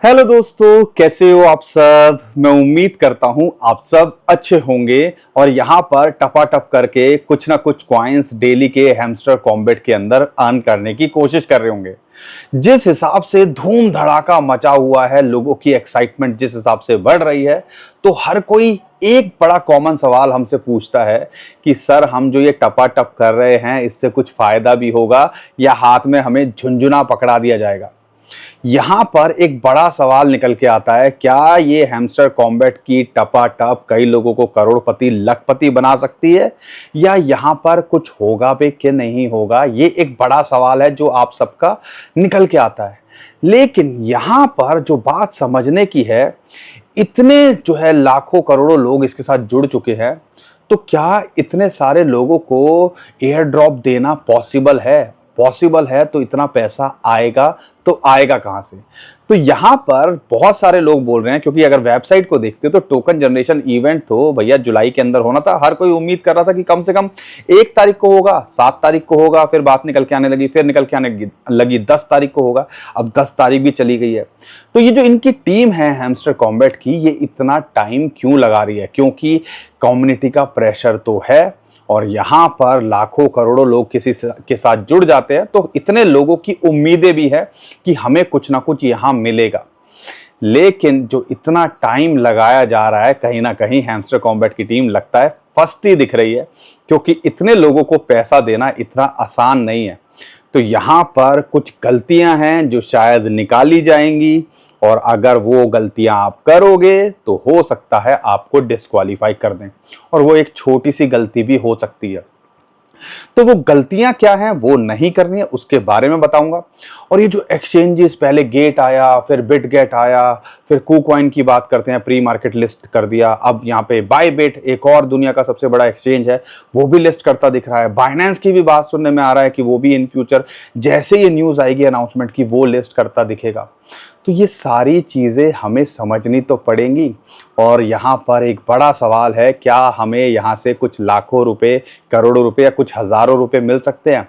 Hello दोस्तों, कैसे हो आप सब। मैं उम्मीद करता हूं आप सब अच्छे होंगे और यहाँ पर टपाटप करके कुछ ना कुछ कॉइन्स डेली के हैमस्टर कॉम्बैट के अंदर अर्न करने की कोशिश कर रहे होंगे। जिस हिसाब से धूम धड़ाका मचा हुआ है, लोगों की एक्साइटमेंट जिस हिसाब से बढ़ रही है, तो हर कोई एक बड़ा कॉमन सवाल हमसे पूछता है कि सर, हम जो ये टपाटप कर रहे हैं इससे कुछ फायदा भी होगा या हाथ में हमें झुंझुना पकड़ा दिया जाएगा। यहां पर एक बड़ा सवाल निकल के आता है, क्या ये हैमस्टर कॉम्बैट की टपाटप कई लोगों को करोड़पति लखपति बना सकती है या यहां पर कुछ होगा भी कि नहीं होगा। ये एक बड़ा सवाल है जो आप सबका निकल के आता है। लेकिन यहां पर जो बात समझने की है, इतने जो है लाखों करोड़ों लोग इसके साथ जुड़ चुके हैं, तो क्या इतने सारे लोगों को एयर ड्रॉप देना पॉसिबल है? पॉसिबल है तो इतना पैसा आएगा तो आएगा कहां से? तो यहां पर बहुत सारे लोग बोल रहे हैं, क्योंकि अगर वेबसाइट को देखते तो टोकन जनरेशन इवेंट तो भैया जुलाई के अंदर होना था। हर कोई उम्मीद कर रहा था कि कम से कम 1 तारीख को होगा, 7 तारीख को होगा, फिर बात निकल के आने लगी, फिर निकल के आने लगी 10 तारीख को होगा। अब 10 तारीख भी चली गई है। तो ये जो इनकी टीम है हैमस्टर कॉम्बैट की, ये इतना टाइम क्यों लगा रही है? क्योंकि कम्युनिटी का प्रेशर तो है और यहां पर लाखों करोड़ों लोग किसी के साथ जुड़ जाते हैं, तो इतने लोगों की उम्मीदें भी है कि हमें कुछ ना कुछ यहां मिलेगा। लेकिन जो इतना टाइम लगाया जा रहा है, कहीं ना कहीं हैमस्टर कॉम्बैट की टीम लगता है फंसती दिख रही है, क्योंकि इतने लोगों को पैसा देना इतना आसान नहीं है। तो यहां पर कुछ गलतियां हैं जो शायद निकाली जाएंगी और अगर वो गलतियां आप करोगे तो हो सकता है आपको डिस्क्वालीफाई कर दें, और वो एक छोटी सी गलती भी हो सकती है। तो वो गलतियां क्या हैं, वो नहीं करनी है, उसके बारे में बताऊंगा। और ये जो एक्सचेंजेस, पहले गेट आया, फिर बिटगेट आया, फिर कूकॉइन की बात करते हैं, प्री मार्केट लिस्ट कर दिया, अब यहाँ पे बायबिट, एक और दुनिया का सबसे बड़ा एक्सचेंज है, वो भी लिस्ट करता दिख रहा है। बाइनेंस की भी बात सुनने में आ रहा है कि वो भी इन फ्यूचर जैसे ये न्यूज आएगी अनाउंसमेंट की, वो लिस्ट करता दिखेगा। तो ये सारी चीजें हमें समझनी तो पड़ेंगी। और यहाँ पर एक बड़ा सवाल है, क्या हमें यहाँ से कुछ लाखों रुपए, करोड़ों रुपए या कुछ हजारों रुपए मिल सकते हैं?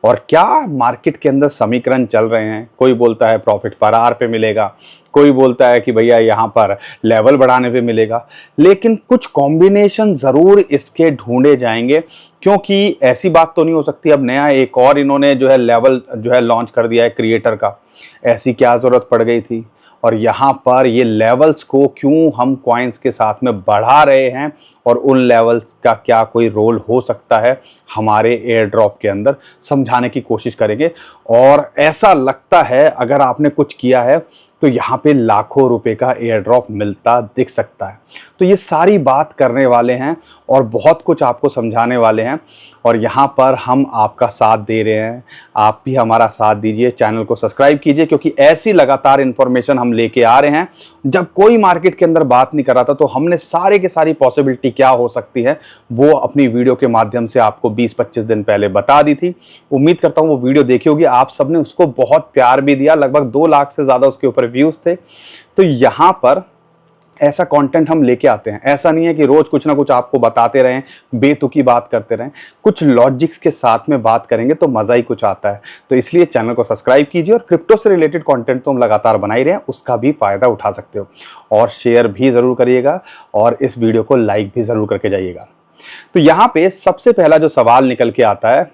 और क्या मार्केट के अंदर समीकरण चल रहे हैं, कोई बोलता है प्रॉफिट पर आर पे मिलेगा, कोई बोलता है कि भैया यहाँ पर लेवल बढ़ाने पे मिलेगा। लेकिन कुछ कॉम्बिनेशन जरूर इसके ढूंढे जाएंगे, क्योंकि ऐसी बात तो नहीं हो सकती अब नया एक और इन्होंने जो है लेवल जो है लॉन्च कर दिया है क्रिएटर का। ऐसी क्या जरूरत पड़ गई थी? और यहाँ पर ये लेवल्स को क्यों हम कॉइन्स के साथ में बढ़ा रहे हैं और उन लेवल्स का क्या कोई रोल हो सकता है हमारे एयर ड्रॉप के अंदर, समझाने की कोशिश करेंगे। और ऐसा लगता है अगर आपने कुछ किया है तो यहाँ पे लाखों रुपए का एयर ड्रॉप मिलता दिख सकता है। तो ये सारी बात करने वाले हैं और बहुत कुछ आपको समझाने वाले हैं, और यहाँ पर हम आपका साथ दे रहे हैं। आप भी हमारा साथ दीजिए, चैनल को सब्सक्राइब कीजिए, क्योंकि ऐसी लगातार इन्फॉर्मेशन हम लेके आ रहे हैं। जब कोई मार्केट के अंदर बात नहीं कर रहा था तो हमने सारे के सारी पॉसिबिलिटी क्या हो सकती है वो अपनी वीडियो के माध्यम से आपको 20-25 दिन पहले बता दी थी। उम्मीद करता हूँ वो वीडियो देखी होगी, आप सबने उसको बहुत प्यार भी दिया, लगभग 2 लाख से ज्यादा उसके ऊपर व्यूज थे। तो यहाँ पर ऐसा कंटेंट हम लेके आते हैं। ऐसा नहीं है कि रोज कुछ ना कुछ आपको बताते रहें, बेतुकी बात करते रहें। कुछ लॉजिक्स के साथ में बात करेंगे तो मजा ही कुछ आता है। तो इसलिए चैनल को सब्सक्राइब कीजिए, और क्रिप्टो से रिलेटेड कंटेंट तो हम लगातार बना ही रहे हैं, उसका भी फायदा उठा सकते हो। और शेयर भी जरूर करिएगा और इस वीडियो को लाइक भी जरूर करके जाइएगा। तो यहाँ पे सबसे पहला जो सवाल निकल के आता है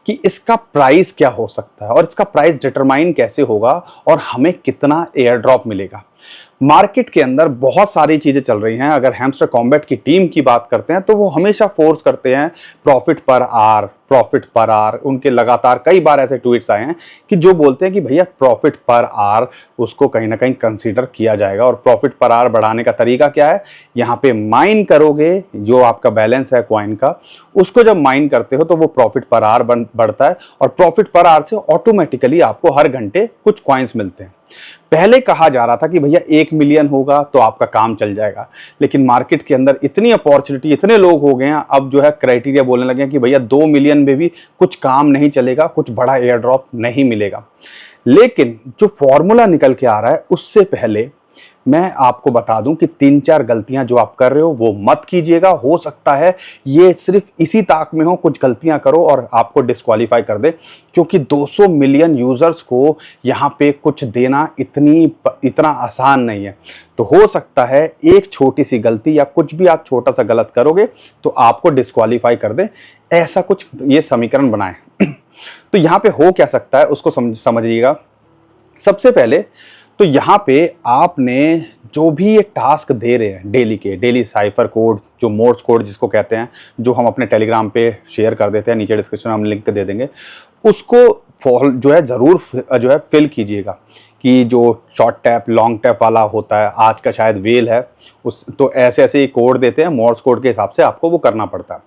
कि इसका प्राइस क्या हो सकता है और इसका प्राइस डिटरमाइन कैसे होगा और हमें कितना एयर ड्रॉप मिलेगा। मार्केट के अंदर बहुत सारी चीजें चल रही हैं। अगर हैमस्टर कॉम्बैट की टीम की बात करते हैं तो वो हमेशा फोर्स करते हैं प्रॉफिट पर आर, प्रॉफिट पर आर। उनके लगातार कई बार ऐसे ट्वीट्स आए हैं कि जो बोलते हैं कि भैया प्रॉफिट पर आर उसको कहीं ना कहीं कंसीडर किया जाएगा। और प्रॉफिट पर आर बढ़ाने का तरीका क्या है, यहाँ पे माइन करोगे, जो आपका बैलेंस है कॉइन का, उसको जब माइन करते हो तो वो प्रॉफिट पर आर बढ़ता है, और प्रॉफिट पर आर से ऑटोमेटिकली आपको हर घंटे कुछ कॉइन्स मिलते हैं। पहले कहा जा रहा था कि भैया 1 मिलियन होगा तो आपका काम चल जाएगा, लेकिन मार्केट के अंदर इतनी अपॉर्चुनिटी, इतने लोग हो गए हैं, अब जो है क्राइटेरिया बोलने लगे हैं कि भैया 2 मिलियन में भी कुछ काम नहीं चलेगा, कुछ बड़ा एयर ड्रॉप नहीं मिलेगा। लेकिन जो फॉर्मूला निकल के आ रहा है उससे पहले मैं आपको बता दूं कि 3-4 गलतियां जो आप कर रहे हो वो मत कीजिएगा। हो सकता है ये सिर्फ इसी ताक में हो, कुछ गलतियां करो और आपको डिस्क्वालीफाई कर दे, क्योंकि 200 मिलियन यूजर्स को यहाँ पे कुछ देना इतना आसान नहीं है। तो हो सकता है एक छोटी सी गलती या कुछ भी आप छोटा सा गलत करोगे तो आपको डिस्क्वालीफाई कर दे, ऐसा कुछ ये समीकरण बनाए। तो यहाँ पे हो क्या सकता है उसको समझिएगा। सबसे पहले तो यहाँ पे आपने जो भी ये टास्क दे रहे हैं डेली साइफर कोड, जो मोर्स कोड जिसको कहते हैं, जो हम अपने टेलीग्राम पे शेयर कर देते हैं, नीचे डिस्क्रिप्शन में हम लिंक दे देंगे, उसको जो है ज़रूर जो है फिल कीजिएगा कि जो शॉर्ट टैप लॉन्ग टैप वाला होता है, आज का शायद वेल है उस, तो ऐसे ऐसे कोड देते हैं, मोर्स कोड के हिसाब से आपको वो करना पड़ता है।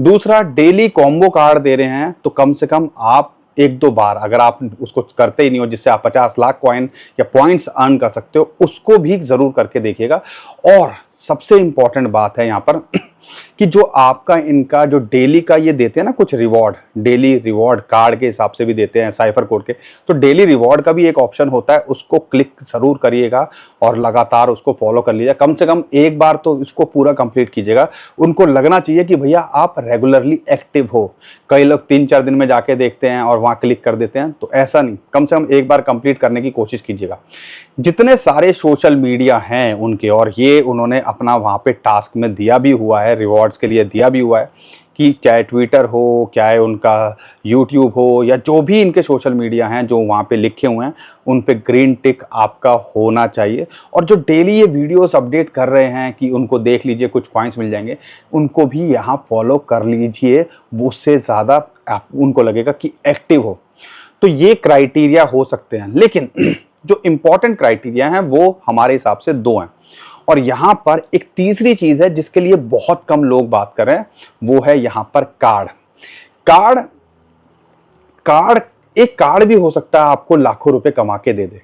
दूसरा, डेली कॉम्बो कार्ड दे रहे हैं तो कम से कम आप 1-2 बार, अगर आप उसको करते ही नहीं हो जिससे आप 50 लाख कॉइन या पॉइंट्स अर्न कर सकते हो, उसको भी जरूर करके देखिएगा। और सबसे इंपॉर्टेंट बात है यहाँ पर कि जो आपका इनका जो डेली का ये देते हैं ना कुछ रिवॉर्ड, डेली रिवॉर्ड कार्ड के हिसाब से भी देते हैं साइफर कोड के, तो डेली रिवॉर्ड का भी एक ऑप्शन होता है, उसको क्लिक जरूर करिएगा और लगातार उसको फॉलो कर लीजिए। कम से कम एक बार तो इसको पूरा कंप्लीट कीजिएगा। उनको लगना चाहिए कि भैया आप रेगुलरली एक्टिव हो। कई लोग 3-4 दिन में जाके देखते हैं और वहां क्लिक कर देते हैं, तो ऐसा नहीं, कम से कम एक बार कंप्लीट करने की कोशिश कीजिएगा। जितने सारे सोशल मीडिया हैं उनके, और ये उन्होंने अपना वहां पे टास्क में दिया भी हुआ है, रिवॉर्ड्स के लिए दिया भी हुआ है कि चाहे ट्विटर हो, चाहे उनका यूट्यूब हो, या जो भी इनके सोशल मीडिया हैं जो वहाँ पे लिखे हुए हैं, उन पे ग्रीन टिक आपका होना चाहिए। और जो डेली ये वीडियोस अपडेट कर रहे हैं कि उनको देख लीजिए, कुछ पॉइंट्स मिल जाएंगे, उनको भी यहाँ फॉलो कर लीजिए, उससे ज़्यादा उनको लगेगा कि एक्टिव हो। तो ये क्राइटेरिया हो सकते हैं, लेकिन जो इंपॉर्टेंट क्राइटेरिया हैं वो हमारे हिसाब से 2 हैं। और यहां पर एक तीसरी चीज है जिसके लिए बहुत कम लोग बात कर रहे हैं, वो है यहां पर कार्ड। एक कार्ड भी हो सकता है आपको लाखों रुपए कमा के दे दे।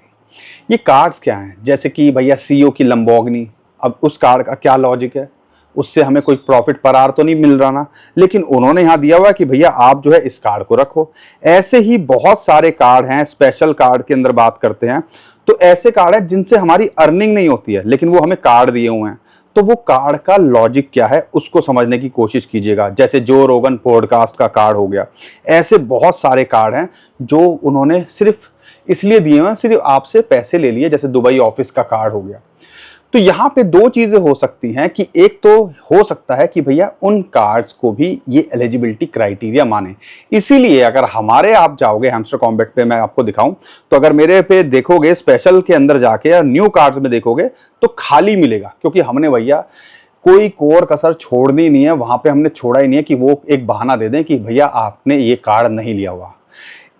ये कार्ड्स क्या हैं? जैसे कि भैया सीईओ की लंबोर्गिनी, अब उस कार्ड का क्या लॉजिक है? उससे हमें कोई प्रॉफिट पर आर तो नहीं मिल रहा ना, लेकिन उन्होंने यहां दिया हुआ है कि भैया आप जो है इस कार्ड को रखो। ऐसे ही बहुत सारे कार्ड हैं, स्पेशल कार्ड के अंदर बात करते हैं तो ऐसे कार्ड है जिनसे हमारी अर्निंग नहीं होती है, लेकिन वो हमें कार्ड दिए हुए हैं। तो वो कार्ड का लॉजिक क्या है उसको समझने की कोशिश कीजिएगा। जैसे जो रोगन पॉडकास्ट का कार्ड हो गया, ऐसे बहुत सारे कार्ड हैं जो उन्होंने सिर्फ इसलिए दिए हुए हैं, सिर्फ आपसे पैसे ले लिए। जैसे दुबई ऑफिस का कार्ड हो गया। तो यहाँ पे 2 चीजें हो सकती हैं कि एक तो हो सकता है कि भैया उन कार्ड्स को भी ये एलिजिबिलिटी क्राइटेरिया माने, इसीलिए अगर हमारे आप जाओगे हैमस्टर कॉम्बैट पे, मैं आपको दिखाऊं तो अगर मेरे पे देखोगे स्पेशल के अंदर जाके या न्यू कार्ड्स में देखोगे तो खाली मिलेगा, क्योंकि हमने भैया कोई कोर कसर छोड़नी नहीं है। वहां पे हमने छोड़ा ही नहीं है कि वो एक बहाना दे दें कि भैया आपने ये कार्ड नहीं लिया हुआ।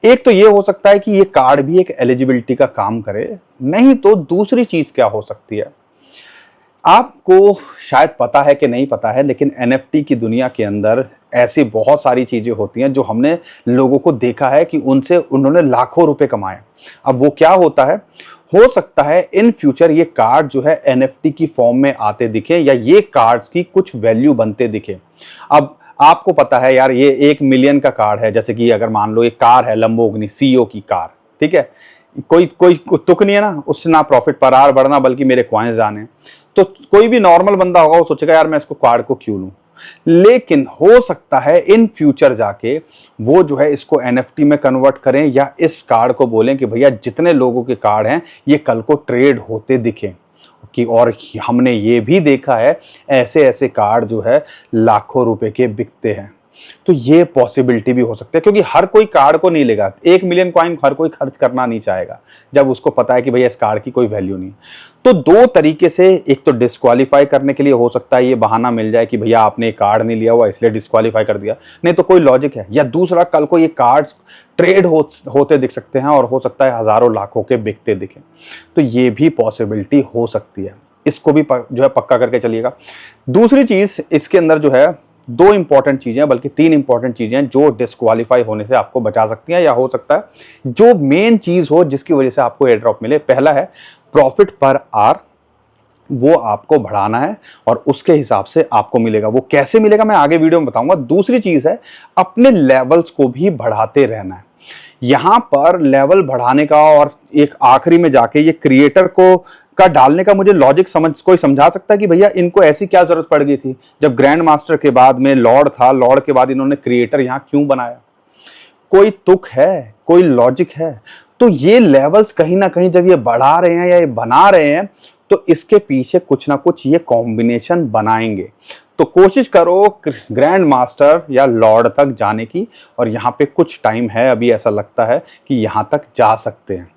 एक तो ये हो सकता है कि ये कार्ड भी एक एलिजिबिलिटी का काम करे, नहीं तो दूसरी चीज क्या हो सकती है, आपको शायद पता है कि नहीं पता है, लेकिन एनएफटी की दुनिया के अंदर ऐसी बहुत सारी चीजें होती हैं जो हमने लोगों को देखा है कि उनसे उन्होंने लाखों रुपए कमाए। अब वो क्या होता है, हो सकता है इन फ्यूचर ये कार्ड जो है एनएफटी की फॉर्म में आते दिखे, या ये कार्ड्स की कुछ वैल्यू बनते दिखे। अब आपको पता है यार, ये 1 मिलियन का कार्ड है। जैसे कि अगर मान लो एक कार है लंबोर्गिनी सीईओ की कार, ठीक है, कोई तुक नहीं है ना, उससे ना प्रॉफिट पर आर बढ़ना बल्कि मेरे कॉइन्स जाने। तो कोई भी नॉर्मल बंदा होगा वो सोचेगा यार मैं इसको कार्ड को क्यों लूं। लेकिन हो सकता है इन फ्यूचर जाके वो जो है इसको एनएफटी में कन्वर्ट करें, या इस कार्ड को बोलें कि भैया जितने लोगों के कार्ड हैं ये कल को ट्रेड होते दिखें कि, और हमने ये भी देखा है ऐसे ऐसे कार्ड जो है लाखों रुपए के बिकते हैं। तो ये पॉसिबिलिटी भी हो सकती है, क्योंकि हर कोई कार्ड को नहीं लेगा। 1 मिलियन कॉइन हर कोई खर्च करना नहीं चाहेगा जब उसको पता है कि भैया इस कार्ड की कोई वैल्यू नहीं। तो 2 तरीके से, एक तो डिस्क्वालीफाई करने के लिए हो सकता है ये बहाना मिल जाए कि भैया आपने कार्ड नहीं लिया हुआ इसलिए डिस्क्वालीफाई कर दिया, नहीं तो कोई लॉजिक है। या दूसरा, कल को ये कार्ड्स ट्रेड होते दिख सकते हैं और हो सकता है हजारों लाखों के बिकते दिखें। तो ये भी पॉसिबिलिटी हो सकती है, इसको भी जो है पक्का करके चलिएगा। दूसरी चीज इसके अंदर जो है 2 इंपॉर्टेंट चीजें, बल्कि 3 इंपॉर्टेंट चीजें जो डिस्क्वालीफाई होने से आपको बचा सकती हैं, या हो सकता है जो मेन चीज हो जिसकी वजह से आपको एयर ड्रॉप मिले। पहला है प्रॉफिट पर आर, वो आपको बढ़ाना है और उसके हिसाब से आपको मिलेगा। वो कैसे मिलेगा मैं आगे वीडियो में बताऊंगा। दूसरी चीज है अपने लेवल्स को भी बढ़ाते रहना है। यहां पर लेवल बढ़ाने का, और एक आखिरी में जाके ये क्रिएटर को का डालने का मुझे लॉजिक कोई समझा सकता है कि भैया इनको ऐसी क्या जरूरत पड़ गई थी? जब ग्रैंड मास्टर के बाद में लॉर्ड था, लॉर्ड के बाद इन्होंने क्रिएटर यहां क्यों बनाया? कोई तुक है, कोई लॉजिक है? तो ये लेवल्स कहीं ना कहीं जब ये बढ़ा रहे हैं या ये बना रहे हैं तो इसके पीछे कुछ ना कुछ ये कॉम्बिनेशन बनाएंगे। तो कोशिश करो ग्रैंड मास्टर या लॉर्ड तक जाने की, और यहाँ पे कुछ टाइम है अभी, ऐसा लगता है कि यहाँ तक जा सकते हैं।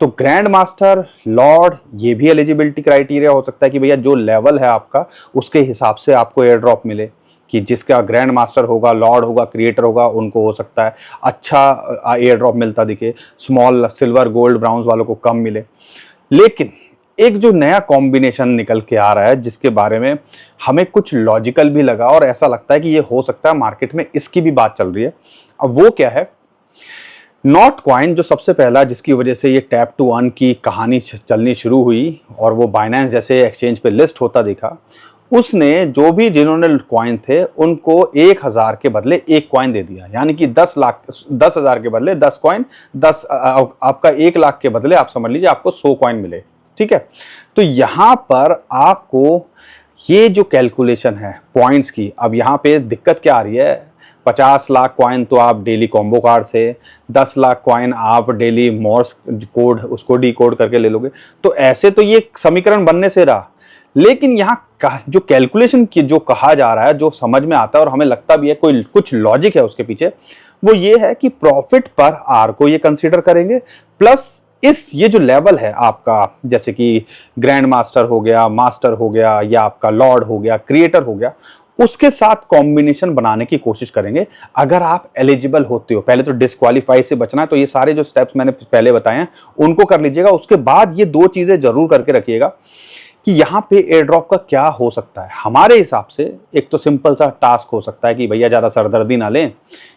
तो ग्रैंड मास्टर, लॉर्ड, ये भी एलिजिबिलिटी क्राइटेरिया हो सकता है कि भैया जो लेवल है आपका उसके हिसाब से आपको एयर ड्रॉप मिले, कि जिसका ग्रैंड मास्टर होगा, लॉर्ड होगा, क्रिएटर होगा, उनको हो सकता है अच्छा एयर ड्रॉप मिलता दिखे, स्मॉल सिल्वर गोल्ड ब्राउन्स वालों को कम मिले। लेकिन एक जो नया कॉम्बिनेशन निकल के आ रहा है जिसके बारे में हमें कुछ लॉजिकल भी लगा और ऐसा लगता है कि ये हो सकता है मार्केट में इसकी भी बात चल रही है। अब वो क्या है? नॉट कॉइन जो सबसे पहला जिसकी वजह से ये टैप टू अर्न की कहानी चलनी शुरू हुई और वो बाइनेंस जैसे एक्सचेंज पे लिस्ट होता दिखा, उसने जो भी जिन्होंने कॉइन थे उनको 1000 के बदले 1 कॉइन दे दिया, यानी कि 10,000 के बदले 10 कॉइन, 10 आपका 1 लाख के बदले आप समझ लीजिए आपको 100 कॉइन मिले। ठीक है, तो यहां पर आपको ये जो कैलकुलेशन है पॉइंट्स की, अब यहां पे दिक्कत क्या आ रही है? 50 लाख कॉइन तो आप डेली कॉम्बो कार्ड से, 10 लाख कॉइन आप डेली मॉर्स कोड उसको डी कोड करके ले लोगे। तो ऐसे तो ये समीकरण बनने से रहा, लेकिन यहाँ जो कैलकुलेशन की जो कहा जा रहा है, जो समझ में आता है और हमें लगता भी है कोई कुछ लॉजिक है उसके पीछे, वो ये है कि प्रॉफिट पर आर को ये कंसीडर करेंगे, प्लस ये जो लेवल है आपका, जैसे कि ग्रैंड मास्टर हो गया, मास्टर हो गया, या आपका लॉर्ड हो गया, क्रिएटर हो गया, उसके साथ कॉम्बिनेशन बनाने की कोशिश करेंगे अगर आप एलिजिबल होते हो। पहले तो डिस्क्वालीफाई से बचना है, तो ये सारे जो स्टेप्स मैंने पहले बताए हैं उनको कर लीजिएगा। उसके बाद ये 2 चीजें जरूर करके रखिएगा कि यहाँ पे एयर ड्रॉप का क्या हो सकता है। हमारे हिसाब से एक तो सिंपल सा टास्क हो सकता है कि भैया ज़्यादा सरदर्दी ना लें,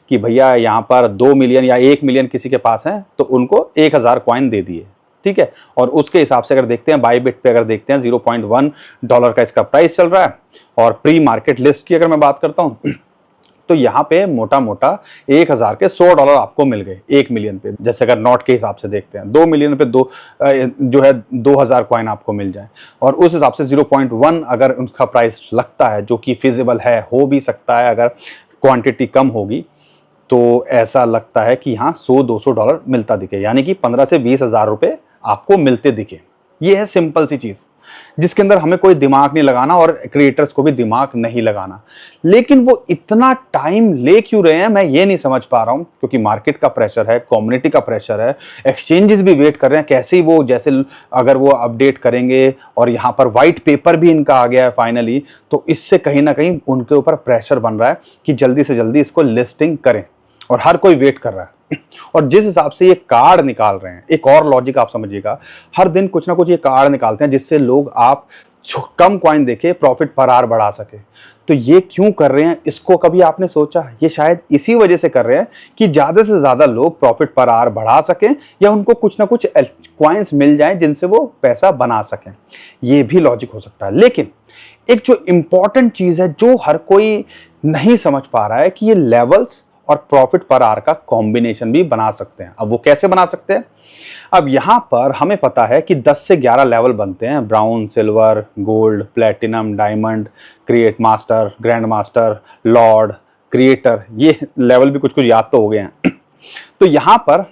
कि भैया यहाँ पर 2 मिलियन या 1 मिलियन किसी के पास है तो उनको 1000 कॉइन दे दिए। ठीक है, और उसके हिसाब से अगर देखते हैं बाईबिट पे, अगर देखते हैं $0.1 का इसका प्राइस चल रहा है, और प्री मार्केट लिस्ट की अगर मैं बात करता हूँ तो यहाँ पे मोटा मोटा 1000 के $100 आपको मिल गए 1 मिलियन पे। जैसे अगर नॉट के हिसाब से देखते हैं 2 मिलियन पे जो है 2000 कॉइन आपको मिल जाए, और उस हिसाब से 0.1 अगर उनका प्राइस लगता है, जो कि फिजिबल है, हो भी सकता है अगर क्वांटिटी कम होगी, तो ऐसा लगता है कि हाँ $100-200 मिलता दिखे, यानी कि 15 से 20 हजार रुपये आपको मिलते दिखे। ये है सिंपल सी चीज जिसके अंदर हमें कोई दिमाग नहीं लगाना और क्रिएटर्स को भी दिमाग नहीं लगाना। लेकिन वो इतना टाइम ले क्यों रहे हैं मैं ये नहीं समझ पा रहा हूं, क्योंकि मार्केट का प्रेशर है, कम्युनिटी का प्रेशर है, एक्सचेंजेस भी वेट कर रहे हैं कैसे ही वो, जैसे अगर वो अपडेट करेंगे, और यहाँ पर व्हाइट पेपर भी इनका आ गया है फाइनली, तो इससे कहीं ना कहीं उनके ऊपर प्रेशर बन रहा है कि जल्दी से जल्दी इसको लिस्टिंग करें, और हर कोई वेट कर रहा है। और जिस हिसाब से ये कार्ड निकाल रहे हैं, एक और लॉजिक आप समझिएगा, हर दिन कुछ ना कुछ ये कार्ड निकालते हैं जिससे लोग आप कम कॉइन देके प्रॉफिट पर आर बढ़ा सके। तो ये क्यों कर रहे हैं, इसको कभी आपने सोचा? ये शायद इसी वजह से कर रहे हैं कि ज्यादा से ज्यादा लोग प्रॉफिट पर आर बढ़ा सकें, या उनको कुछ ना कुछ कॉइन्स मिल जाएं जिनसे वो पैसा बना सकें। ये भी लॉजिक हो सकता है। लेकिन एक जो इंपॉर्टेंट चीज है जो हर कोई नहीं समझ पा रहा है, कि ये लेवल्स और प्रॉफिट पर आर का कॉम्बिनेशन भी बना सकते हैं। अब वो कैसे बना सकते हैं? अब यहां पर हमें पता है कि 10 से 11 लेवल बनते हैं, brown, silver, gold, platinum, diamond, create master, grand master, Lord, creator, ये लेवल भी कुछ कुछ याद तो हो गए हैं। तो यहां पर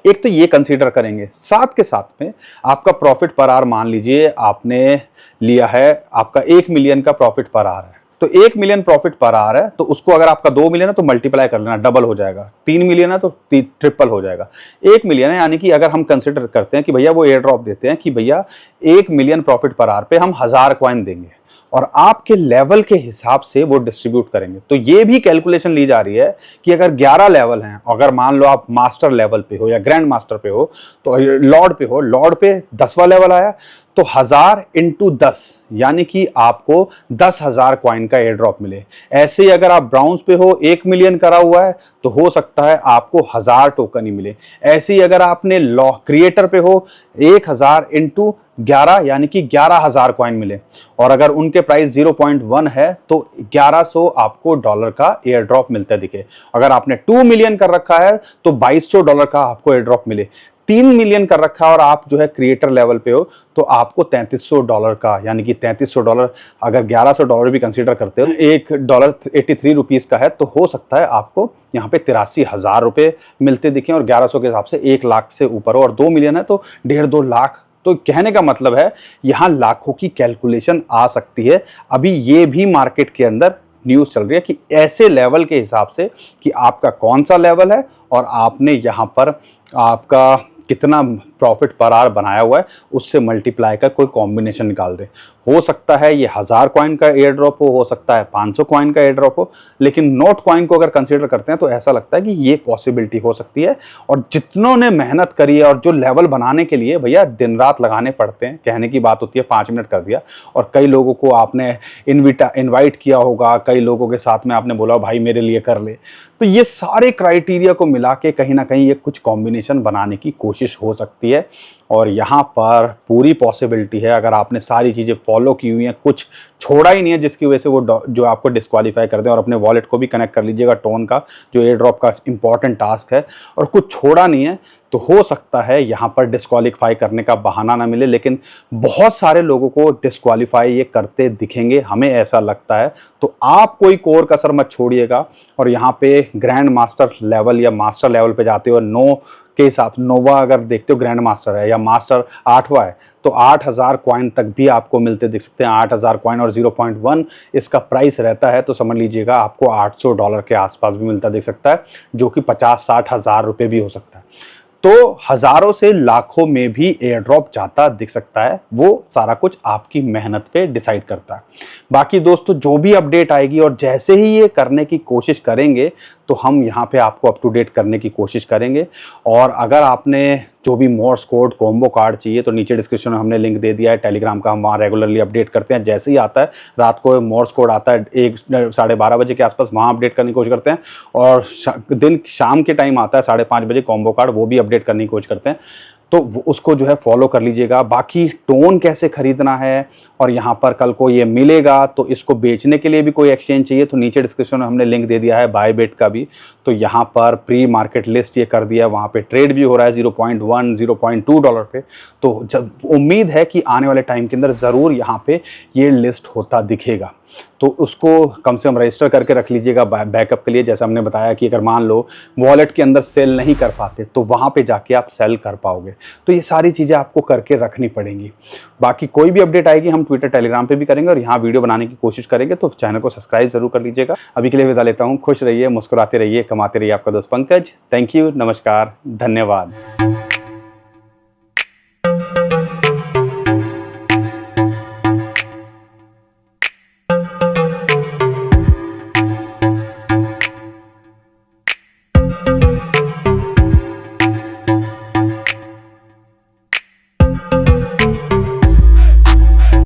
एक तो ये कंसीडर करेंगे, साथ के साथ में आपका प्रॉफिट पर आर, मान लीजिए आपने लिया है, आपका 1 मिलियन का प्रॉफिट पर आर है, तो 1 मिलियन प्रॉफिट पर आ रहा है, तो उसको अगर आपका 2 मिलियन है तो मल्टीप्लाई कर लेना, डबल हो जाएगा। 3 मिलियन है तो ट्रिपल हो जाएगा। 1 मिलियन है, यानी कि अगर हम कंसिडर करते हैं कि भैया वो एयर ड्रॉप देते हैं कि भैया 1 मिलियन प्रॉफिट पर आर पे हम 1000 कॉइन देंगे, और आपके लेवल के हिसाब से वो डिस्ट्रीब्यूट करेंगे। तो ये भी कैलकुलेशन ली जा रही है कि अगर 11 लेवल हैं, अगर मान लो आप मास्टर लेवल पे हो या ग्रैंड मास्टर पे हो, तो लॉर्ड पे हो, लॉर्ड पे 10वां लेवल आया तो 1000 इंटू 10, यानी कि आपको 10,000 कॉइन का एयर ड्रॉप मिले। ऐसे ही अगर आप ब्राउन्स पे हो, 1 मिलियन करा हुआ है, तो हो सकता है आपको 1000 टोकन ही मिले। ऐसे ही अगर आपने लॉ क्रिएटर पे हो, 1000 इंटू 11, यानी कि 11,000 कॉइन मिले, और अगर उनके प्राइस 0.1 है तो 1100 आपको डॉलर का एयर ड्रॉप मिलता दिखे। अगर आपने 2 मिलियन कर रखा है तो $2200 का आपको एयर ड्रॉप मिले। 3 मिलियन कर रखा है और आप जो है क्रिएटर लेवल पे हो, तो आपको $3300 का, यानी कि $3300 अगर $1100 भी कंसीडर करते हो, $1 83 रुपीज का है, तो हो सकता है आपको यहाँ पे 83,000 रुपए मिलते दिखें और 1100 के हिसाब से 1 लाख से ऊपर हो, और 2 मिलियन है तो 1.5-2 लाख। तो कहने का मतलब है यहाँ लाखों की कैलकुलेशन आ सकती है। अभी ये भी मार्केट के अंदर न्यूज़ चल रही है कि ऐसे लेवल के हिसाब से कि आपका कौन सा लेवल है और आपने यहाँ पर आपका कितना प्रॉफिट पर आवर बनाया हुआ है, उससे मल्टीप्लाई कर कोई कॉम्बिनेशन निकाल दे। हो सकता है ये 1000 कॉइन का एयर ड्रॉप हो सकता है 500 कॉइन का एयर ड्रॉप हो, लेकिन नोट कॉइन को अगर कंसीडर करते हैं तो ऐसा लगता है कि ये पॉसिबिलिटी हो सकती है। और जितनों ने मेहनत करी है और जो लेवल बनाने के लिए भैया दिन रात लगाने पड़ते हैं, कहने की बात होती है 5 मिनट कर दिया, और कई लोगों को आपने इन्वाइट किया होगा, कई लोगों के साथ में आपने बोला भाई मेरे लिए कर ले, तो ये सारे क्राइटेरिया को मिला के कहीं ना कहीं ये कुछ कॉम्बिनेशन बनाने की कोशिश हो सकती है। और यहाँ पर पूरी पॉसिबिलिटी है, अगर आपने सारी चीज़ें फॉलो की हुई हैं, कुछ छोड़ा ही नहीं है जिसकी वजह से वो जो आपको डिस्क्वालीफाई कर दें, और अपने वॉलेट को भी कनेक्ट कर लीजिएगा टोन का जो एयर ड्रॉप का इंपॉर्टेंट टास्क है, और कुछ छोड़ा नहीं है, तो हो सकता है यहाँ पर डिस्क्वालीफाई करने का बहाना ना मिले। लेकिन बहुत सारे लोगों को डिस्क्वालीफाई ये करते दिखेंगे, हमें ऐसा लगता है। तो आप कोई कोर कसर मत छोड़िएगा, और यहाँ पे ग्रैंड मास्टर लेवल या मास्टर लेवल पे जाते हो, 9 के हिसाब, नोवा अगर देखते हो ग्रैंड मास्टर है या मास्टर 8वां है, तो 8000 कॉइन तक भी आपको मिलते दिख सकते हैं। 8000 कॉइन और 0.1 इसका प्राइस रहता है, तो समझ लीजिएगा आपको $800 के आसपास भी मिलता दिख सकता है, जो कि 50-60 हज़ार रुपये भी हो सकता है। तो हजारों से लाखों में भी एयर ड्रॉप जाता दिख सकता है। वो सारा कुछ आपकी मेहनत पे डिसाइड करता है। बाकी दोस्तों जो भी अपडेट आएगी और जैसे ही ये करने की कोशिश करेंगे, तो हम यहाँ पे आपको अप टू डेट करने की कोशिश करेंगे। और अगर आपने जो भी मोर्स कोड कॉम्बो कार्ड चाहिए, तो नीचे डिस्क्रिप्शन में हमने लिंक दे दिया है टेलीग्राम का, हम वहाँ रेगुलरली अपडेट करते हैं। जैसे ही आता है, रात को मोर्स कोड आता है 1-12 बजे के आसपास, वहाँ अपडेट करने की कोशिश करते हैं। और दिन शाम के टाइम आता है 5:30 बजे कॉम्बो कार्ड, वो भी अपडेट करने की कोशिश करते हैं। तो उसको जो है फॉलो कर लीजिएगा। बाकी टोन कैसे खरीदना है, और यहाँ पर कल को ये मिलेगा तो इसको बेचने के लिए भी कोई एक्सचेंज चाहिए, तो नीचे डिस्क्रिप्शन में हमने लिंक दे दिया है बायबिट का भी। तो यहाँ पर प्री मार्केट लिस्ट ये कर दिया है, वहाँ पे ट्रेड भी हो रहा है $0.1 $0.2 पे। तो जब उम्मीद है कि आने वाले टाइम के अंदर ज़रूर यहाँ पे ये लिस्ट होता दिखेगा, तो उसको कम से कम रजिस्टर करके रख लीजिएगा बैकअप के लिए। जैसे हमने बताया कि अगर मान लो वॉलेट के अंदर सेल नहीं कर पाते, तो वहाँ पे जाके आप सेल कर पाओगे। तो ये सारी चीज़ें आपको करके रखनी पड़ेंगी। बाकी कोई भी अपडेट आएगी हम ट्विटर टेलीग्राम पे भी करेंगे, और यहाँ वीडियो बनाने की कोशिश करेंगे, तो चैनल को सब्सक्राइब जरूर कर लीजिएगा। अभी के लिए विदा लेता हूँ। खुश रहिए, मुस्कुराते रहिए, कमाते रहिए। आपका दोस्त पंकज। थैंक यू, नमस्कार, धन्यवाद।